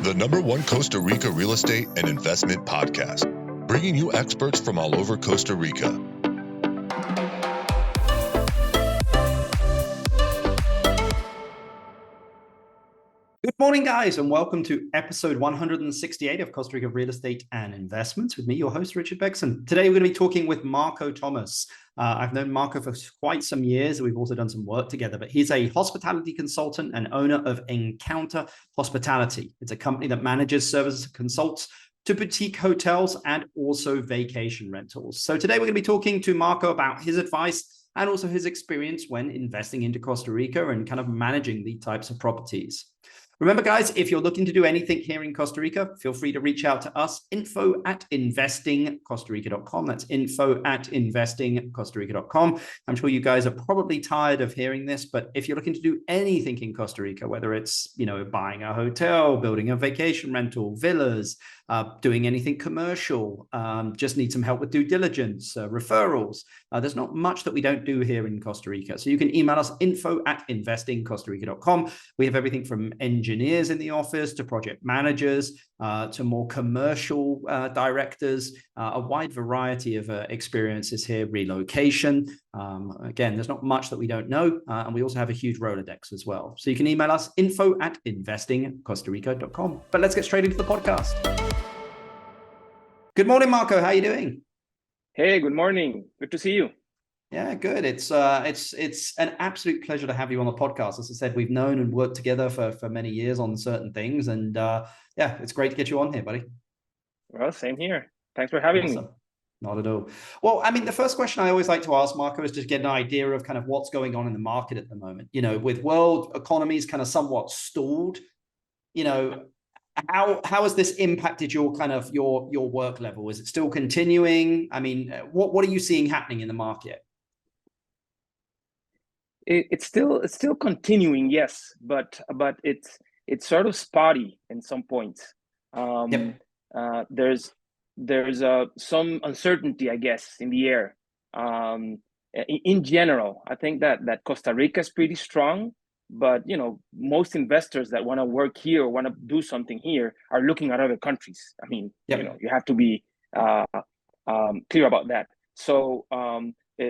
the #1 Costa Rica real estate and investment podcast, bringing you experts from all over Costa Rica. Good morning, guys, and welcome to episode 168 of Costa Rica Real Estate and Investments with me, your host, Richard Beckson. Today, we're going to be talking with Marco Thomas. I've known Marco for quite some years. We've also done some work together, but he's a hospitality consultant and owner of Encounter Hospitality. It's a company that manages, services, and consults to boutique hotels and also vacation rentals. So today, we're going to be talking to Marco about his advice and also his experience when investing into Costa Rica and kind of managing these types of properties. Remember, guys, if you're looking to do anything here in Costa Rica, feel free to reach out to us, info@investingcostarica.com. That's info@investingcostarica.com. I'm sure you guys are probably tired of hearing this, but if you're looking to do anything in Costa Rica, whether it's, buying a hotel, building a vacation rental, villas, doing anything commercial, just need some help with due diligence, referrals. There's not much that we don't do here in Costa Rica. So you can email us info@investingcostarica.com. We have everything from engineers in the office to project managers to more commercial directors, a wide variety of experiences here, relocation. Again, there's not much that we don't know. And we also have a huge Rolodex as well. So you can email us info@investingcostarica.com. But let's get straight into the podcast. Good morning, Marco. How are you doing? Hey, good morning. Good to see you. Yeah, good. It's an absolute pleasure to have you on the podcast. As I said, we've known and worked together for many years on certain things, and yeah, it's great to get you on here, buddy. Well, same here. Thanks for having me. Not at all. Well, I mean, the first question I always like to ask, Marco, is to get an idea of kind of what's going on in the market at the moment. With world economies kind of somewhat stalled, how has this impacted your kind of your work level? Is it still continuing? I mean, what are you seeing happening in the market? It's still continuing, yes, but it's sort of spotty in some points. Yep. There's some uncertainty, I guess, in the air. In general, I think that Costa Rica is pretty strong, but most investors that want to work here or want to do something here are looking at other countries. I mean, yep. You have to be clear about that. So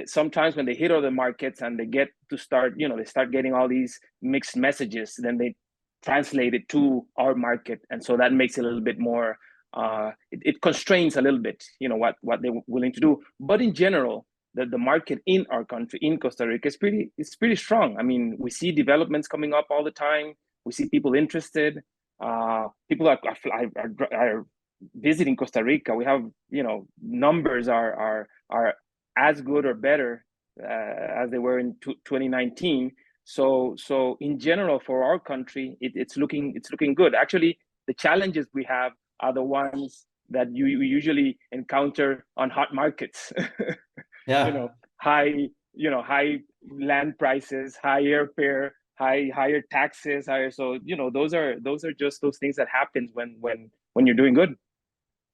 sometimes when they hit other markets and they get to start, they start getting all these mixed messages, then they translate it to our market, and so that makes it a little bit more. It constrains a little bit, what they're willing to do. But in general, the market in our country, in Costa Rica, is pretty strong. I mean, we see developments coming up all the time. We see people interested. People are visiting Costa Rica. We have, numbers are as good or better as they were in 2019. So in general, for our country, it's looking good. Actually, the challenges we have are the ones that you usually encounter on hot markets. Yeah. High land prices, high airfare, higher taxes, higher. So those are just those things that happen when you're doing good.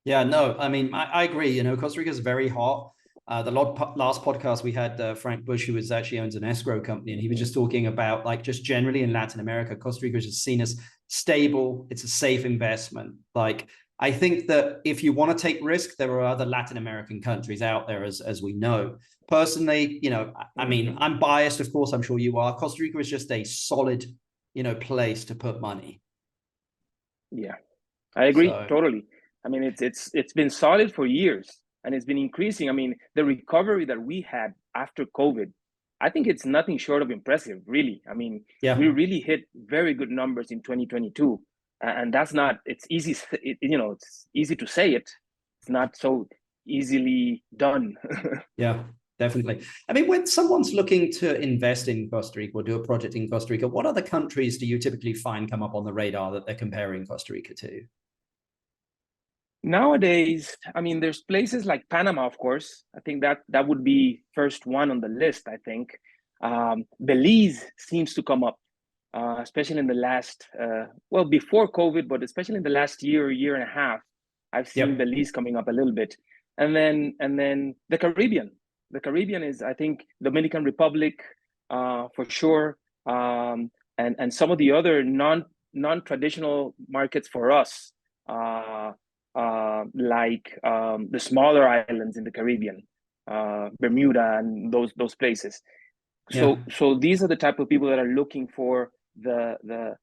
Yeah, no, I mean, I agree. Costa Rica is very hot. The last podcast we had Frank Bush, who actually owns an escrow company, and he was just talking about like just generally in Latin America, Costa Rica is just seen as stable. It's a safe investment. Like, I think that if you want to take risk, there are other Latin American countries out there, as we know. Personally, I mean, I'm biased, of course, I'm sure you are. Costa Rica is just a solid, place to put money. Yeah, I agree totally. I mean, it's been solid for years, and it's been increasing. I mean, the recovery that we had after COVID, I think it's nothing short of impressive, really. I mean, yeah. We really hit very good numbers in 2022. And that's not, it's easy, it's easy to say it. It's not so easily done. Yeah, definitely. I mean, when someone's looking to invest in Costa Rica or do a project in Costa Rica, what other countries do you typically find come up on the radar that they're comparing Costa Rica to? Nowadays, I mean, there's places like Panama, of course. I think that would be first one on the list, I think. Belize seems to come up. Especially in the last, before COVID, but especially in the last year and a half, I've seen Belize coming up a little bit. And then the Caribbean. The Caribbean is, I think, Dominican Republic, for sure. And some of the other non-traditional markets for us, like the smaller islands in the Caribbean, Bermuda and those places. So these are the type of people that are looking for the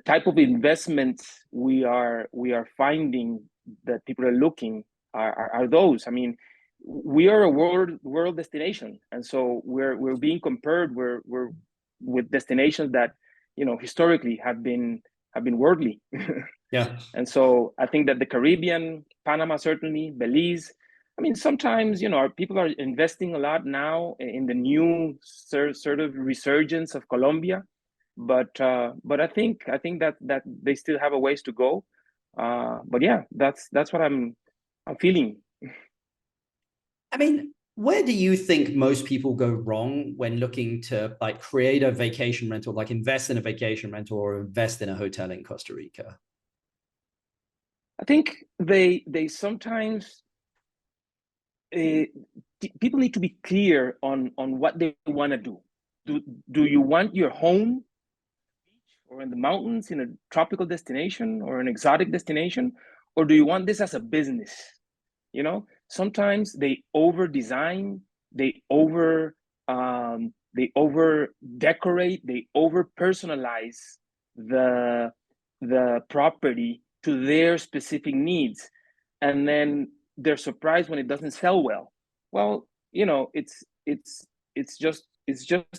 type of investments we are finding that people are looking are those. I mean, we are a world destination, and so we're being compared we're with destinations that, you know, historically have been worldly. Yeah. And so I think that the Caribbean, Panama, certainly, Belize, I mean, sometimes, you know, people are investing a lot now in the new sort of resurgence of Colombia, but I think that they still have a ways to go. But yeah, that's what I'm feeling. I mean, where do you think most people go wrong when looking to like create a vacation rental, like invest in a vacation rental or invest in a hotel in Costa Rica? I think they sometimes people need to be clear on what they want to do. Do you want your home or in the mountains in a tropical destination or an exotic destination, or do you want this as a business? You know, sometimes they over design, they over decorate, they over personalize the property to their specific needs, and then they're surprised when it doesn't sell well. Well, you know, it's just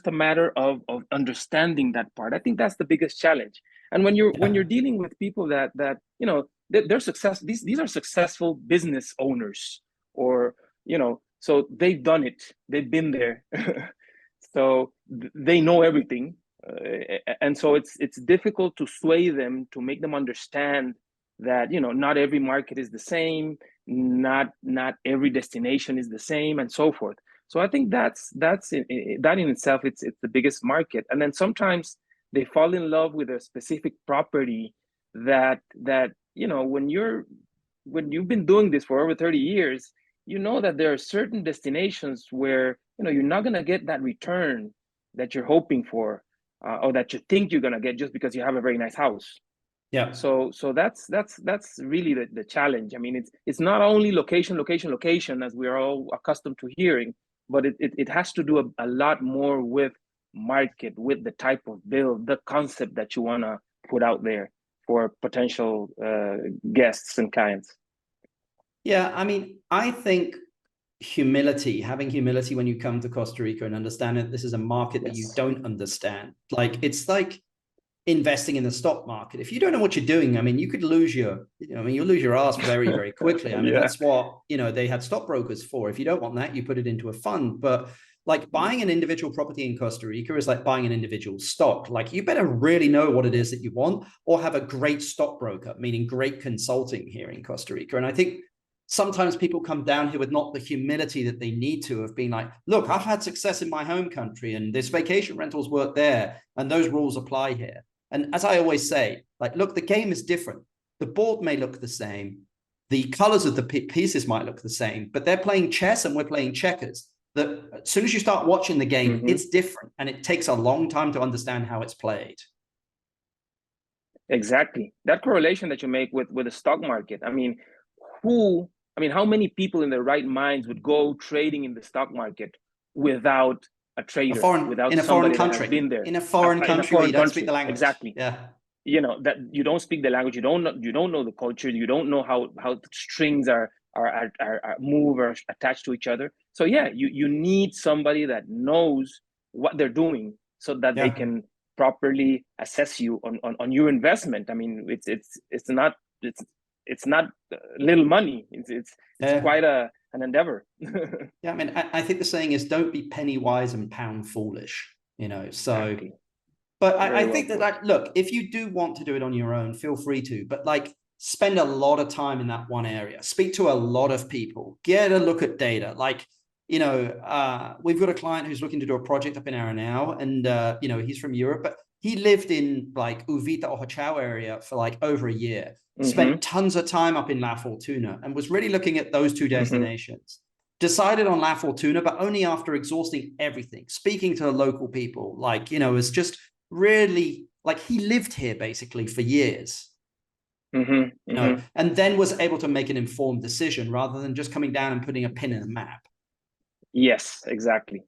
a matter of understanding that part. I think that's the biggest challenge. And when you're dealing with people that you know, they're these are successful business owners, or, you know, so they've done it, they've been there. So they know everything, and so it's difficult to sway them, to make them understand that, you know, not every market is the same, not every destination is the same, and so forth. So I think that in itself, it's the biggest market. And then sometimes they fall in love with a specific property that you know, when you've been doing this for over 30 years, you know that there are certain destinations where, you know, you're not going to get that return that you're hoping for, or that you think you're going to get just because you have a very nice house. Yeah. So that's really the challenge. I mean, it's not only location, as we are all accustomed to hearing, but it has to do a lot more with market, with the type of build, the concept that you want to put out there for potential guests and clients. Yeah, I mean, I think having humility when you come to Costa Rica and understand that this is a market that you don't understand. Like, it's like investing in the stock market. If you don't know what you're doing, I mean, you could lose you'll lose your ass very, very quickly. I mean, that's what, you know, they had stockbrokers for. If you don't want that, you put it into a fund. But like buying an individual property in Costa Rica is like buying an individual stock. Like, you better really know what it is that you want, or have a great stockbroker, meaning great consulting here in Costa Rica. And I think sometimes people come down here with not the humility that they need to, have been like, look, I've had success in my home country and this vacation rentals work there and those rules apply here. And as I always say, like, look, the game is different. The board may look the same. The colors of the pieces might look the same, but they're playing chess and we're playing checkers. That as soon as you start watching the game, it's different, and it takes a long time to understand how it's played. Exactly. That correlation that you make with the stock market. I mean, how many people in their right minds would go trading in the stock market without a trader, without somebody that has been there? In a foreign country where you don't speak the language. Exactly. Yeah. You know, that you don't speak the language, you don't know the culture, you don't know how the strings are move or attached to each other. So yeah, you need somebody that knows what they're doing, so that they can properly assess you on your investment. I mean, it's not little money. It's quite an endeavor. Yeah, I mean, I think the saying is, don't be penny wise and pound foolish, you know. So exactly. But I think that, like, look, if you do want to do it on your own, feel free to, but like, spend a lot of time in that one area, speak to a lot of people, get a look at data. Like, you know, we've got a client who's looking to do a project up in Aranao, and you know, he's from Europe, but he lived in like Uvita or Hachao area for like over a year, spent tons of time up in La Fortuna, and was really looking at those two destinations. Decided on La Fortuna, but only after exhausting everything, speaking to the local people, like, you know, was just really like he lived here basically for years. Mm-hmm, You know, and then was able to make an informed decision rather than just coming down and putting a pin in a map. Yes, exactly.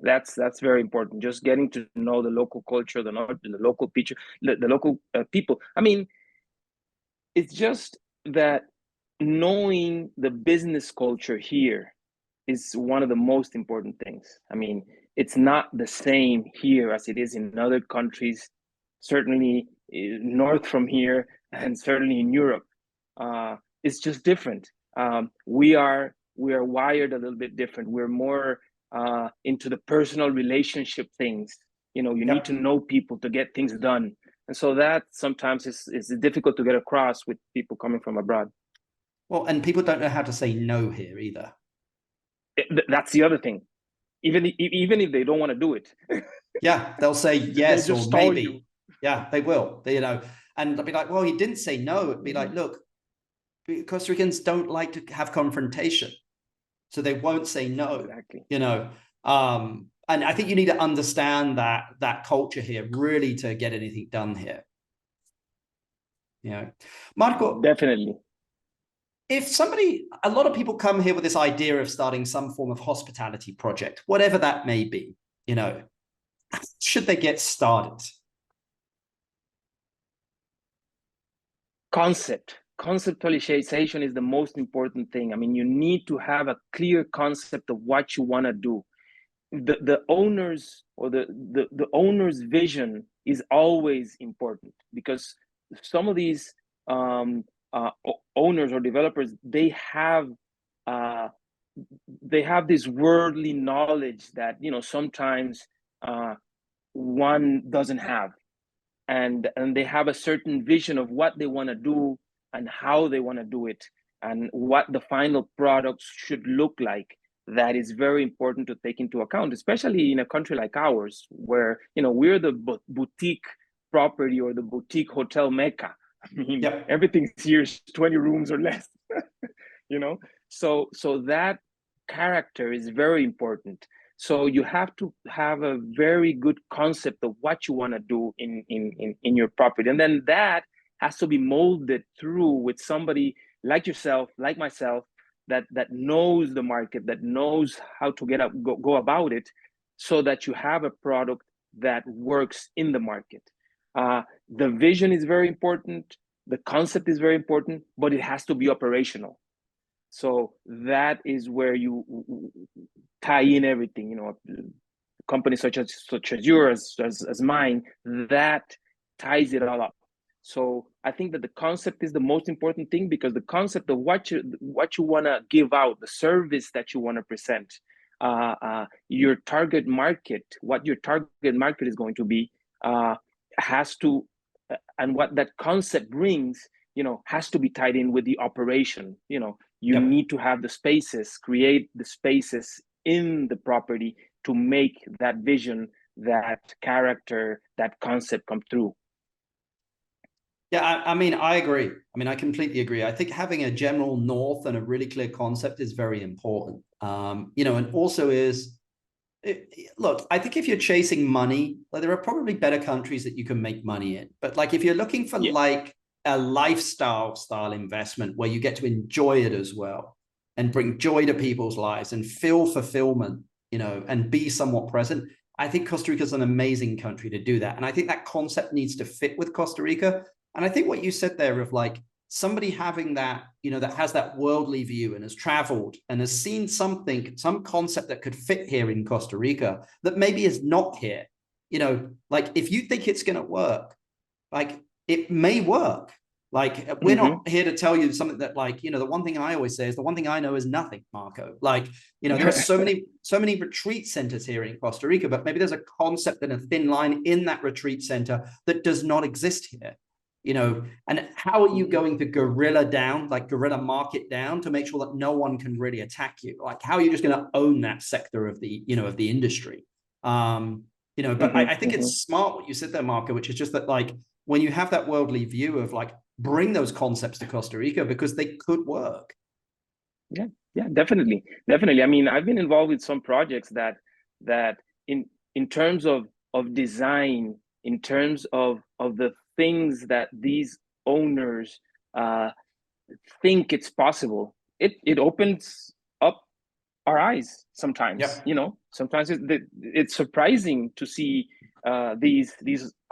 That's very important. Just getting to know the local culture, the local picture, the local people. I mean, it's just that knowing the business culture here is one of the most important things. I mean, it's not the same here as it is in other countries, certainly north from here, and certainly in Europe. It's just different. We are wired a little bit different. We're more into the personal relationship things. You know, you need to know people to get things done, and so that sometimes is difficult to get across with people coming from abroad. Well, and people don't know how to say no here either. That's the other thing. Even if they don't want to do it, yeah, they'll say yes or maybe. You. Yeah, they will. They, you know, and they'll be like, well, he didn't say no. It'd be like, look, Costa Ricans don't like to have confrontation, so they won't say no. Exactly. You know, and I think you need to understand that culture here really to get anything done here. You know, Marco, Definitely. if somebody, a lot of people come here with this idea of starting some form of hospitality project, whatever that may be, you know, should they get started? Conceptualization is the most important thing. I mean, you need to have a clear concept of what you want to do. The owners or the owner's vision is always important, because some of these owners or developers, they have this worldly knowledge that, you know, sometimes one doesn't have, and they have a certain vision of what they want to do and how they want to do it and what the final products should look like. That is very important to take into account, especially in a country like ours, where, you know, we're the boutique property or the boutique hotel mecca. I mean, everything here is 20 rooms or less. You know, so that character is very important. So you have to have a very good concept of what you want to do in your property, and then that has to be molded through with somebody like yourself, like myself, that knows the market, that knows how to go about it, so that you have a product that works in the market. The vision is very important, the concept is very important, but it has to be operational. So that is where you tie in everything, you know, companies such as yours, as mine, that ties it all up. So I think that the concept is the most important thing, because the concept of what you want to give out, the service that you want to present, your target market, what your target market is going to be, has to, and what that concept brings, you know, has to be tied in with the operation. You know, you need to have the spaces, create the spaces in the property to make that vision, that character, that concept come through. Yeah, I mean, I agree. I mean, I completely agree. I think having a general north and a really clear concept is very important. You know, and also look, I think if you're chasing money, like, there are probably better countries that you can make money in. But like, if you're looking for like a lifestyle style investment where you get to enjoy it as well and bring joy to people's lives and feel fulfillment, you know, and be somewhat present, I think Costa Rica is an amazing country to do that. And I think that concept needs to fit with Costa Rica. And I think what you said there of like somebody having that, you know, that has that worldly view and has traveled and has seen something, some concept that could fit here in Costa Rica that maybe is not here, you know, like if you think it's going to work, like it may work. Like, we're not here to tell you something that, like, you know, the one thing I always say is the one thing I know is nothing, Marco. Like, you know, there are so many retreat centers here in Costa Rica, but maybe there's a concept and a thin line in that retreat center that does not exist here. You know, and how are you going to guerrilla market down to make sure that no one can really attack you? Like, how are you just going to own that sector of the, you know, of the industry? You know, but I think it's smart what you said there, Marco, which is just that, like, when you have that worldly view of like, bring those concepts to Costa Rica because they could work. Yeah, definitely. I mean, I've been involved with some projects that in terms of design, in terms of the things that these owners think it's possible, it opens up our eyes sometimes. Yep. Sometimes it's surprising to see these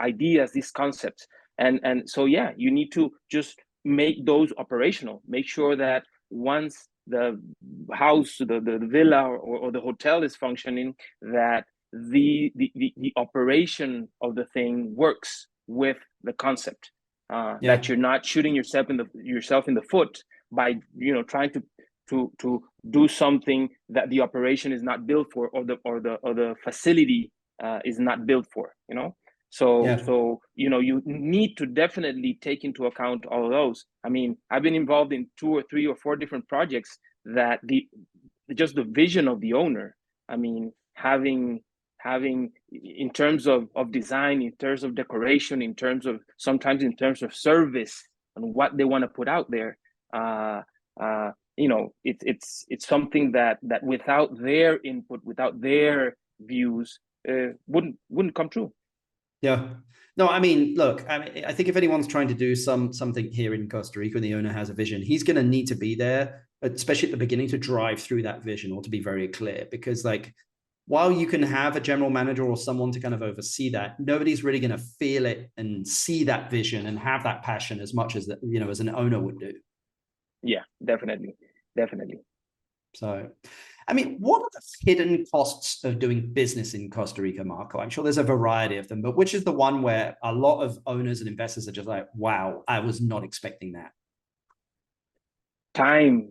ideas, these concepts, and so yeah, you need to just make those operational. Make sure that once the house, the villa or the hotel is functioning, that the operation of the thing works with the concept. That you're not shooting yourself in the foot by trying to do something that the operation is not built for, or the facility is not built for. So you need to definitely take into account all of those. I mean, I've been involved in 2 or 3 or 4 different projects that just the vision of the owner. I mean, having in terms of design, in terms of decoration, sometimes in terms of service and what they want to put out there. It's something that without their input, without their views, wouldn't come true. Yeah. No, I mean, look, I think if anyone's trying to do something here in Costa Rica and the owner has a vision, he's going to need to be there, especially at the beginning, to drive through that vision, or to be very clear. Because while you can have a general manager or someone to kind of oversee that, nobody's really going to feel it and see that vision and have that passion as much as as an owner would do. Yeah, definitely. So, I mean, what are the hidden costs of doing business in Costa Rica, Marco? I'm sure there's a variety of them, but which is the one where a lot of owners and investors are just like, wow, I was not expecting that? Time.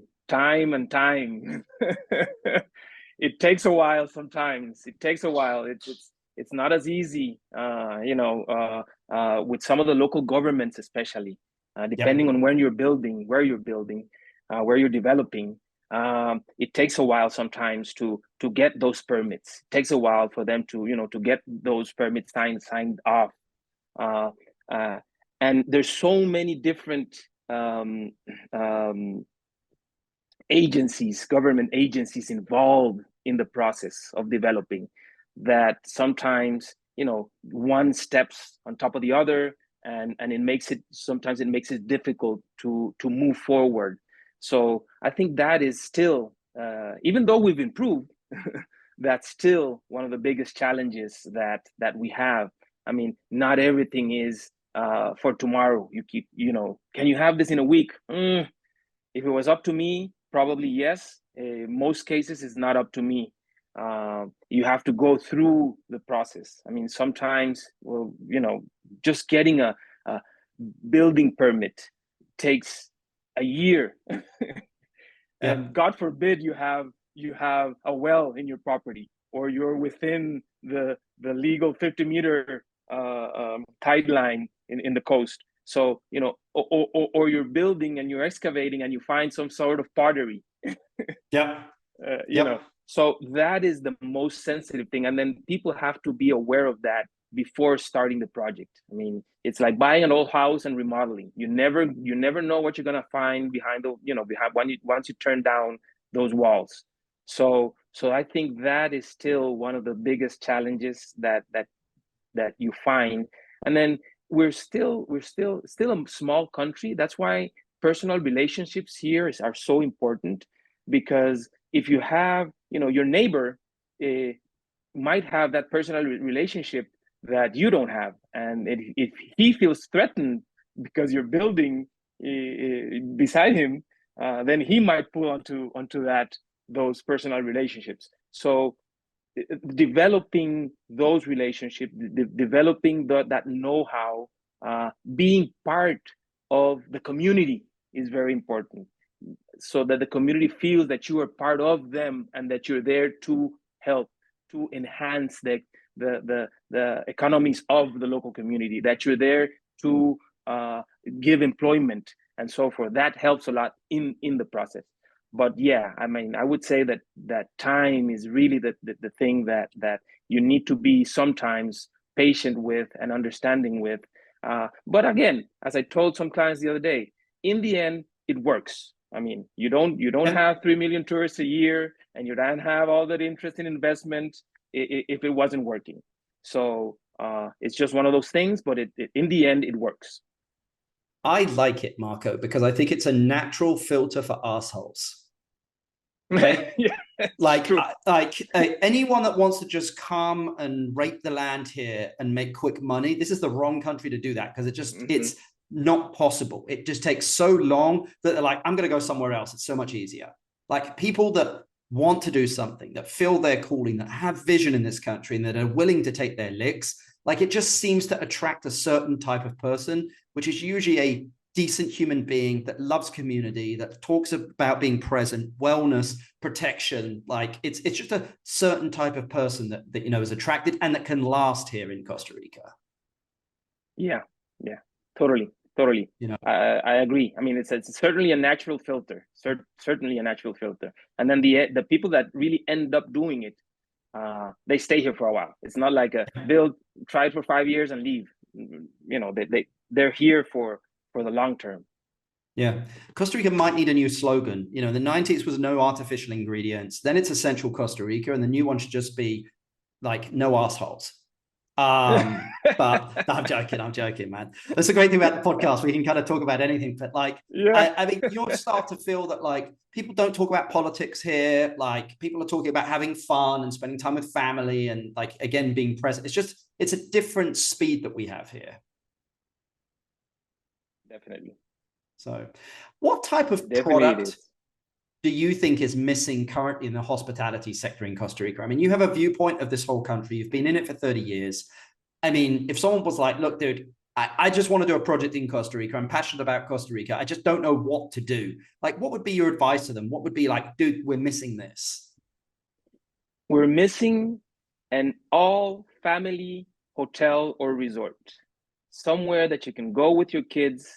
It takes a while sometimes. It's not as easy, with some of the local governments, especially, depending on where you're building, where you're developing. It takes a while sometimes to get those permits. It takes a while for them to get those permits signed off. And there's so many different government agencies involved in the process of developing, that sometimes one steps on top of the other, and it makes it difficult to move forward. So I think that is still, even though we've improved, that's still one of the biggest challenges that we have. I mean, not everything is for tomorrow. Can you have this in a week? If it was up to me, probably yes. Most cases, it's not up to me. You have to go through the process. I mean, sometimes, just getting a building permit takes a year. And God forbid you have a well in your property, or you're within the legal 50-meter tide line in the coast. So, or you're building and you're excavating and you find some sort of pottery. So that is the most sensitive thing. And then people have to be aware of that before starting the project. I mean, it's like buying an old house and remodeling. You never know what you're gonna find behind once you turn down those walls. So I think that is still one of the biggest challenges that you find. And then we're still a small country. That's why personal relationships here are so important, because if you have, your neighbor might have that personal relationship that you don't have, and if he feels threatened because you're building beside him, then he might pull onto those personal relationships. So developing those relationships, developing that know-how, being part of the community is very important, so that the community feels that you are part of them and that you're there to help, to enhance the economies of the local community, that you're there to give employment and so forth. That helps a lot in the process. But yeah, I mean, I would say that time is really the thing that you need to be sometimes patient with and understanding with. But again, as I told some clients the other day, in the end, it works. I mean, you don't have 3 million tourists a year, and you don't have all that interest in investment if it wasn't working. So It's just one of those things, but in the end, it works. I like it, Marco, because I think it's a natural filter for assholes. Okay. Yeah, like true. Anyone that wants to just come and rape the land here and make quick money, this is the wrong country to do that, because it's not possible. It just takes so long that they're like, I'm going to go somewhere else. It's so much easier. Like people that want to do something, that feel their calling, that have vision in this country, and that are willing to take their licks, like it just seems to attract a certain type of person, which is usually a decent human being that loves community, that talks about being present, wellness, protection. Like it's just a certain type of person that is attracted and that can last here in Costa Rica. Yeah, totally. I agree. I mean, it's certainly a natural filter, certainly a natural filter. And then the people that really end up doing it, they stay here for a while. It's not like they'll try it for 5 years and leave. They're here for the long term. Yeah. Costa Rica might need a new slogan. In the 90s was no artificial ingredients. Then it's essential Costa Rica. And the new one should just be like no assholes. But no, I'm joking, man. That's the great thing about the podcast. We can kind of talk about anything, but I mean, you'll start to feel that like people don't talk about politics here. Like people are talking about having fun and spending time with family and like, again, being present. It's a different speed that we have here. Definitely. So what type of product do you think is missing currently in the hospitality sector in Costa Rica? I mean, you have a viewpoint of this whole country. You've been in it for 30 years. I mean, if someone was like, look, dude, I just want to do a project in Costa Rica. I'm passionate about Costa Rica. I just don't know what to do. Like, what would be your advice to them? What would be like, dude, we're missing this? We're missing an all family hotel or resort, somewhere that you can go with your kids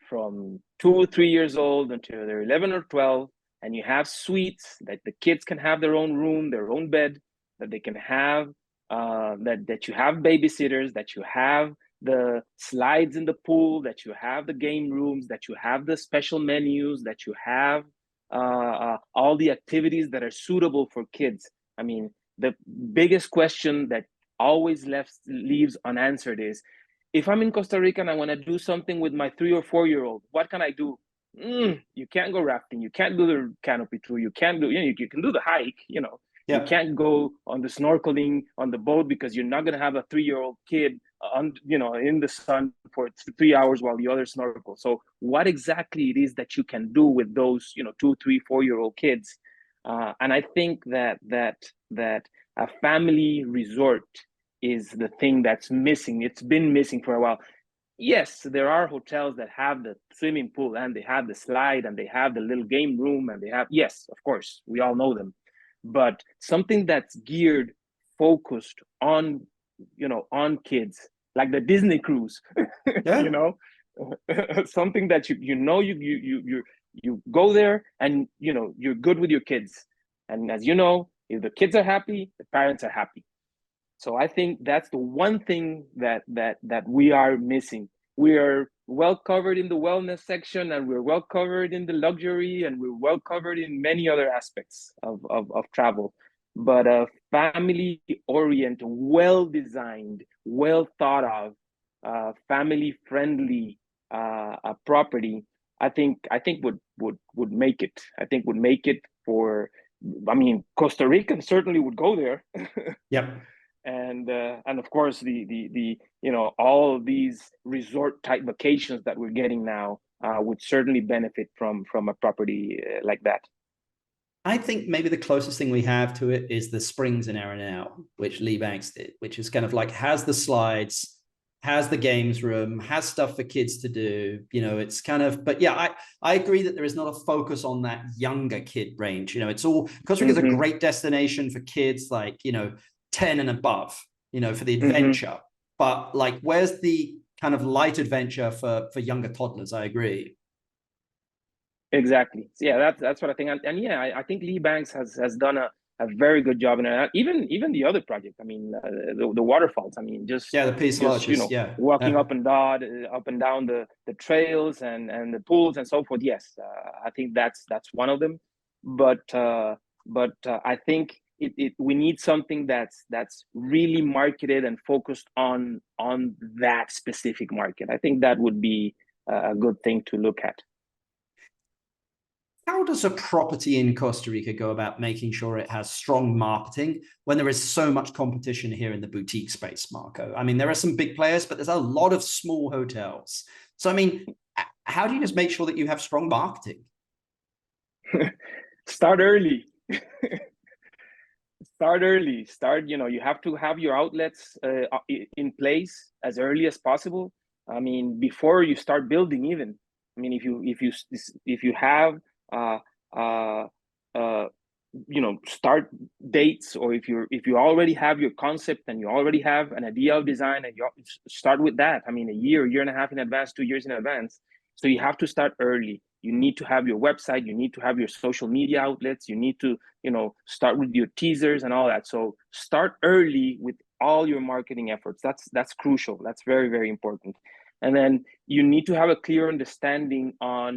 from 2 or 3 years old until they're 11 or 12. And you have suites that the kids can have their own room, their own bed, that they can have, that you have babysitters, that you have the slides in the pool, that you have the game rooms, that you have the special menus, that you have all the activities that are suitable for kids. I mean, the biggest question that always leaves unanswered is, if I'm in Costa Rica and I want to do something with my 3 or 4-year-old, what can I do? You can't go rafting. You can't do the canopy tour. You can't do, you can do the hike, Yeah. You can't go on the snorkeling on the boat because you're not going to have a 3-year-old kid in the sun for 3 hours while the others snorkel. So what exactly it is that you can do with those, 2, 3, 4-year-old kids? And I think that a family resort is the thing that's missing. It's been missing for a while. Yes, there are hotels that have the swimming pool and they have the slide and they have the little game room and they have, yes, of course, we all know them. But something that's geared, focused on, on kids, like the Disney cruise, something that you go there and, you're good with your kids. And as you know, if the kids are happy, the parents are happy. So I think that's the one thing that we are missing. We are well covered in the wellness section, and we're well covered in the luxury, and we're well covered in many other aspects of travel. But a family-oriented, well-designed, well thought of, family-friendly property, I think would make it. I think would make it for. I mean, Costa Rica certainly would go there. Yep. And of course the all of these resort type vacations that we're getting now would certainly benefit from a property like that. I think maybe the closest thing we have to it is the Springs in Arenal, which Lee Banks did, which is kind of like has the slides, has the games room, has stuff for kids to do. It's kind of, but yeah, I agree that there is not a focus on that younger kid range. It's all, Costa Rica is a great destination for kids like, 10 and above, for the adventure. But like, where's the kind of light adventure for younger toddlers? I agree. Exactly. Yeah, that's what I think. And yeah, I think Lee Banks has done a very good job in it. Even the other project. I mean, the waterfalls. I mean, the Peace Lodges. Walking up and down the trails and the pools and so forth. Yes, I think that's one of them. But I think we need something that's really marketed and focused on that specific market. I think that would be a good thing to look at. How does a property in Costa Rica go about making sure it has strong marketing when there is so much competition here in the boutique space, Marco? I mean, there are some big players, but there's a lot of small hotels. So, I mean, how do you just make sure that you have strong marketing? Start early. Start early. You have to have your outlets in place as early as possible. I mean, before you start building even. I mean, if you have start dates, or if you already have your concept and you already have an idea of design, and you start with that. I mean, a year and a half in advance, 2 years in advance. So you have to start early. You need to have your website, you need to have your social media outlets, you need to start with your teasers and all that. So start early with all your marketing efforts. That's crucial. That's very, very important. And then you need to have a clear understanding of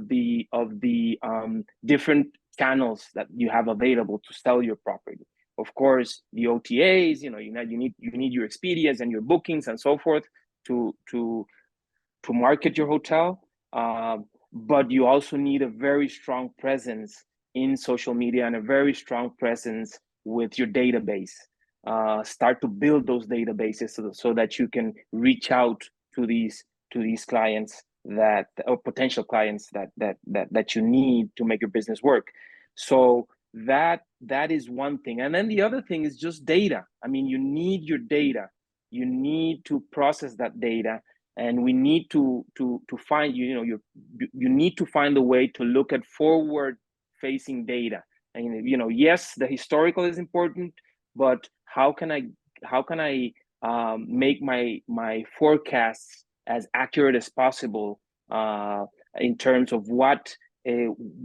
the different channels that you have available to sell your property. Of course, the OTAs, you need your Expedias and your bookings and so forth to market your hotel. But you also need a very strong presence in social media and a very strong presence with your database. Start to build those databases so that you can reach out to these clients or potential clients that you need to make your business work. So that is one thing. And then the other thing is just data. I mean, you need your data. You need to process that data, and we need to find you need to find a way to look at forward facing data. And yes, the historical is important, but how can I make my forecasts as accurate as possible in terms of what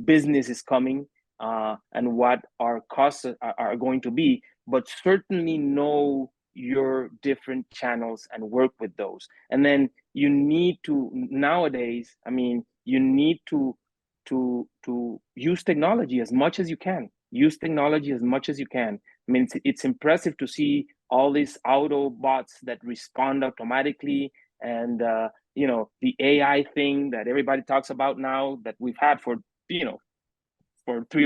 business is coming and what our costs are going to be, but certainly know your different channels and work with those. And then you need to nowadays, I mean, you need to use technology as much as you can. Use technology as much as you can. I mean, it's impressive to see all these auto bots that respond automatically, and the AI thing that everybody talks about now, that we've had for 3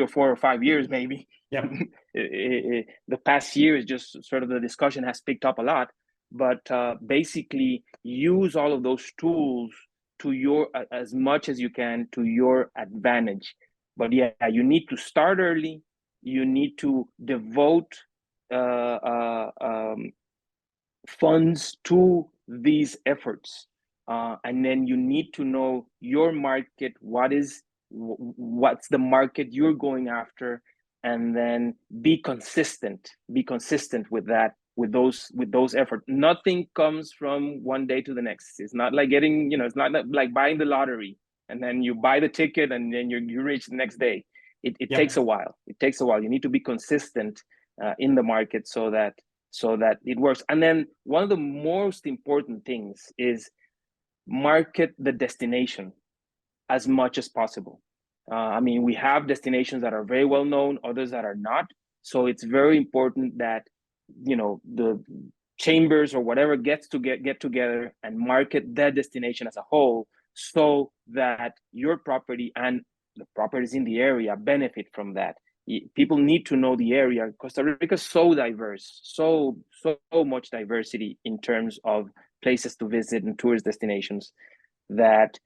or 4 or 5 years maybe. Yeah. The past year is just sort of, the discussion has picked up a lot, but basically use all of those tools to as much as you can to your advantage. But yeah, you need to start early. You need to devote funds to these efforts, and then you need to know your market. What's the market you're going after, and then be consistent with that, with those efforts. Nothing comes from one day to the next. It's not like getting, it's not like buying the lottery and then you buy the ticket and then you reach the next day. It takes a while. You need to be consistent in the market so that it works. And then one of the most important things is market the destination as much as possible. I mean, we have destinations that are very well known, others that are not. So it's very important that the chambers or whatever get together and market that destination as a whole, so that your property and the properties in the area benefit from that. People need to know the area. Costa Rica is so diverse, so much diversity in terms of places to visit and tourist destinations, that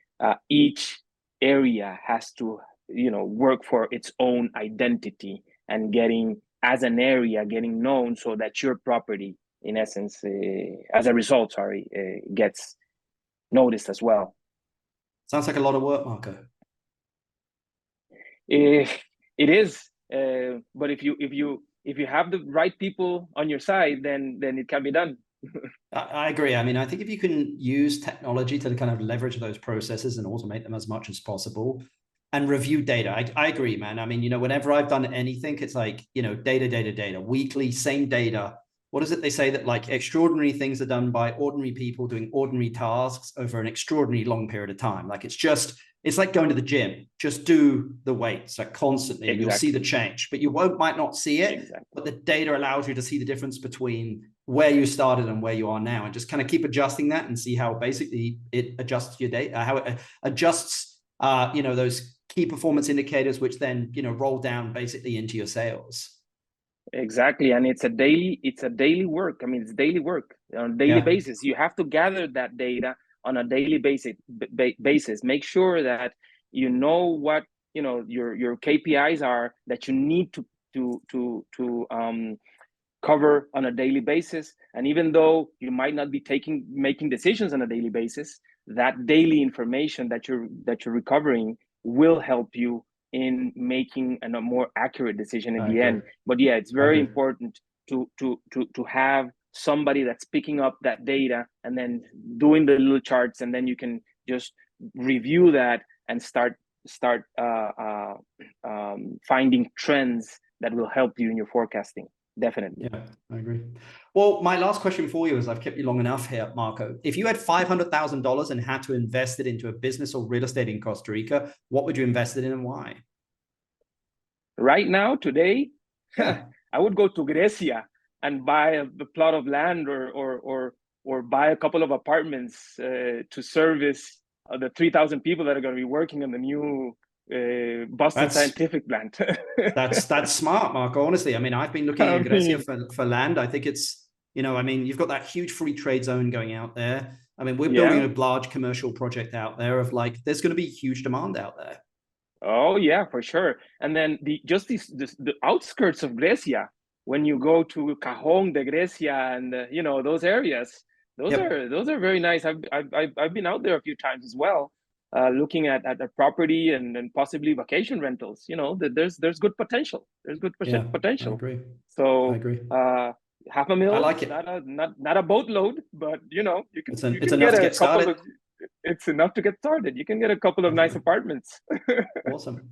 each area has to work for its own identity and getting known, so that your property, in essence, as a result, gets noticed as well. Sounds like a lot of work, Marco. It is, but if you have the right people on your side, then it can be done. I agree. I mean, I think if you can use technology to kind of leverage those processes and automate them as much as possible, and review data. I agree, man. I mean, whenever I've done anything, it's like, data, weekly, same data. What is it they say, that like extraordinary things are done by ordinary people doing ordinary tasks over an extraordinary long period of time? Like, it's just it's like going to the gym. Just do the weights like constantly, and you'll see the change. But you might not see it, but the data allows you to see the difference between where you started and where you are now, and just kind of keep adjusting that and see how basically it adjusts your data, how it adjusts, those key performance indicators, which then roll down basically into your sales. Exactly, and it's a daily work. I mean, it's daily work on a daily basis. You have to gather that data on a daily basis. Make sure that you know what your KPIs are that you need to cover on a daily basis. And even though you might not be making decisions on a daily basis, that daily information that you're recovering will help you in making a more accurate decision in the end. But yeah, it's very important to have somebody that's picking up that data and then doing the little charts, and then you can just review that and start finding trends that will help you in your forecasting. Definitely. Yeah, I agree. Well, my last question for you, as I've kept you long enough here, Marco, if you had $500,000 and had to invest it into a business or real estate in Costa Rica, what would you invest it in and why? Right now, today, I would go to Grecia and buy a plot of land or buy a couple of apartments to service the 3,000 people that are going to be working on the new Boston Scientific plant. that's smart, Marco. Honestly, I mean, I've been looking in Grecia for land. I think it's, you've got that huge free trade zone going out there. I mean, we're building a large commercial project out there of there's going to be huge demand out there. Oh yeah, for sure. And then the outskirts of Grecia, when you go to Cajon de Grecia and those areas, those are very nice. I've been out there a few times as well. Looking at the property and possibly vacation rentals, there's good potential. There's good potential. I agree. So I agree. $500,000. I like it. Not a boatload, but you can. It's enough to get started. It's enough to get started. You can get a couple of nice apartments. Awesome.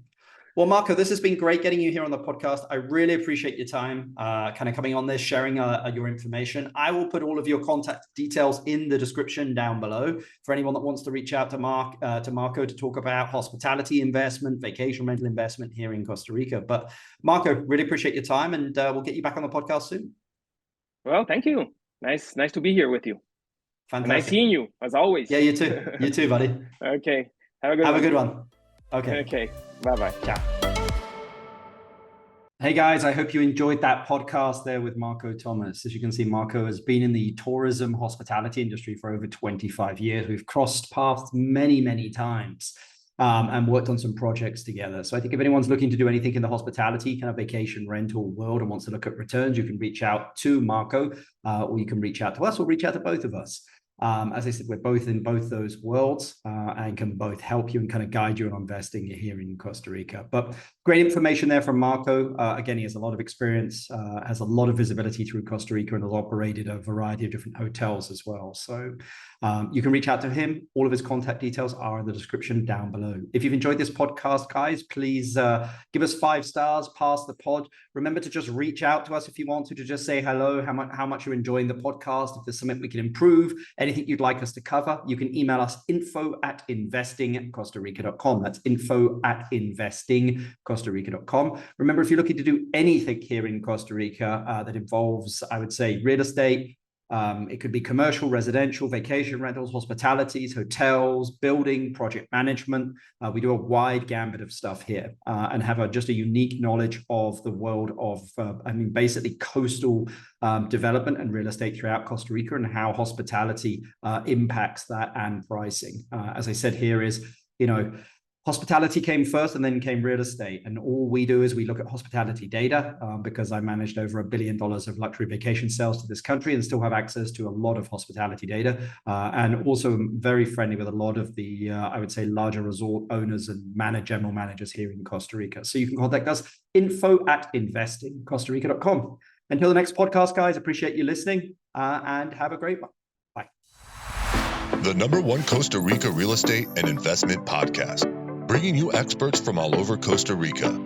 Well, Marco, this has been great getting you here on the podcast. I really appreciate your time, kind of coming on this, sharing your information. I will put all of your contact details in the description down below for anyone that wants to reach out to Marco to talk about hospitality investment, vacation rental investment here in Costa Rica. But Marco, really appreciate your time, and we'll get you back on the podcast soon. Well, thank you. Nice to be here with you. Fantastic. Nice seeing you, as always. Yeah, you too. You too, buddy. Okay. Have a good one. Okay. Okay. Bye-bye. Ciao. Hey guys, I hope you enjoyed that podcast there with Marco Thomas. As you can see, Marco has been in the tourism hospitality industry for over 25 years. We've crossed paths many, many times and worked on some projects together. So I think if anyone's looking to do anything in the hospitality kind of vacation rental world and wants to look at returns, you can reach out to Marco or you can reach out to us or reach out to both of us. As I said, we're both in both those worlds and can both help you and kind of guide you on investing here in Costa Rica. But great information there from Marco. Again, he has a lot of experience, has a lot of visibility through Costa Rica, and has operated a variety of different hotels as well. So you can reach out to him. All of his contact details are in the description down below. If you've enjoyed this podcast, guys, please give us 5 stars, pass the pod. Remember to just reach out to us if you want to just say hello, how much you're enjoying the podcast, if there's something we can improve, anything you'd like us to cover. You can email us info@investingcostarica.com. That's info@investingcostarica.com. Remember, if you're looking to do anything here in Costa Rica that involves, I would say, real estate, it could be commercial, residential, vacation rentals, hospitalities, hotels, building, project management. We do a wide gambit of stuff here and have just a unique knowledge of the world of, basically coastal development and real estate throughout Costa Rica and how hospitality impacts that and pricing. As I said here is, hospitality came first and then came real estate. And all we do is we look at hospitality data because I managed over $1 billion of luxury vacation sales to this country and still have access to a lot of hospitality data. And also very friendly with a lot of the, I would say, larger resort owners and general managers here in Costa Rica. So you can contact us, info@investingcostarica.com. Until the next podcast, guys, appreciate you listening and have a great one. Bye. The #1 Costa Rica real estate and investment podcast, bringing you experts from all over Costa Rica.